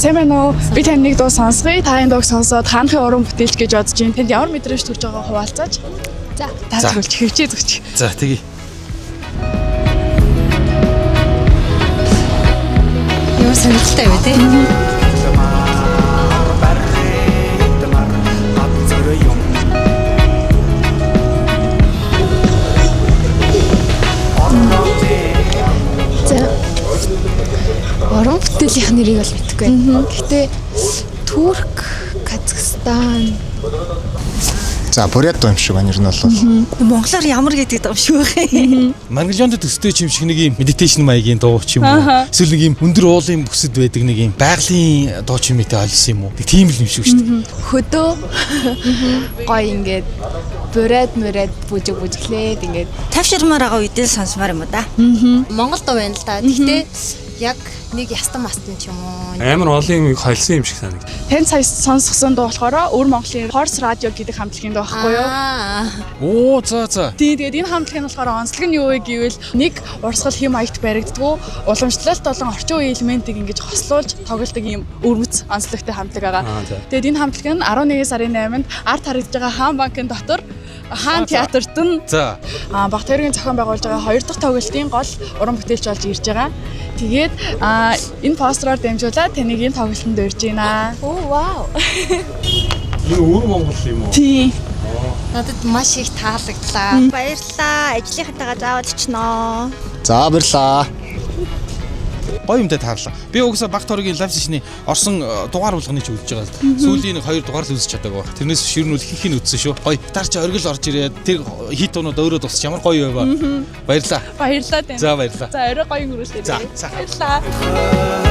Сайн байна уу? Би тань нэг дуу сонсгоё. Та энэ дууг сонсоод хаанхын уран бүтээлч гэж бодож байна. Тэнд ямар мэдрэмж төрж байгааг хуваалцаач. За, та зөвлөж хөвчээ зөвч. За, тэгье. Юу сонирхолтой вэ те? Орон бүтээлийнх нэрийг бол мэдэхгүй. Гэхдээ Турк, Казахстан. За, бурят юм шиг байна ер нь бол. Монголоор ямар гэдэг юм шүү вэ? Монголоонд төстэй юм шиг нэг юм медитейшн маягийн дуу ч юм уу. Эсвэл нэг юм өндөр уулын бүсэд байдаг нэг юм байгалийн дуу ч юм ийтэй олсон юм уу. Нэг тийм л юм шиг шүү дээ. Хөдөө гоё ингээд бурад бүжиглээд ингээд Тавширмаар байгаа үедээ сонсмаар юм уу да? Монгол дуу байна л да. Гэхдээ яг нэг ястан мастан ч юм уу. Амар олон юм холсон юм шиг санагд. Тань сая сонсгосон дуу болохоор Өвөр Монголын Хорс радио гэдэг хамтлагийн дуу байхгүй юу? Оо, за. Тэгээд энэ хамтлагийн болохоор онцлог нь юу вэ гэвэл нэг урсгал хэм маягт баригддгүү уламжлалт болон орчин үеийн элементийг ингэж хослуулж тоглодог юм өрмөц онцлогтой хамтлаг байгаа. Тэгээд энэ хамтлаг нь 11 сарын 8-нд арт харагдж байгаа Хаан банкын дотор Хаан театрт нь Багтаяргийн зохион байгуулж байгаа 2 дахь тоглолтын гол уран бүтээлч болж ирж байгаа. Тэгээд энэ постероор дамжуулаад таныг энэ тоглолтод урьж байна. оо вау. Энэ Өвөр Монгол юм уу? Тийм. Надад маш их таалагдлаа. Баярлалаа. Ажлынхантайгаа заавал очноо. За, баярлаа. Гоё юмтай таарлаа. Би угсаа Багт хоргийн лайв сешны орсон дугаар болгоны ч үзэж байгаа. Сүүлийн 2 дугаар л үзэж чадаагүй. Тэрнээс ширнэ үл их нь үзсэн шүү. Гоё. Таар чи оргил орж ирээд тэр хит туунууд өөрөө тусч ямар гоё байваа. Баярлаа. Баярлалаа тань. За, баярлаа. За, орой гоё өнгөрүүлээ. За. Баярлалаа.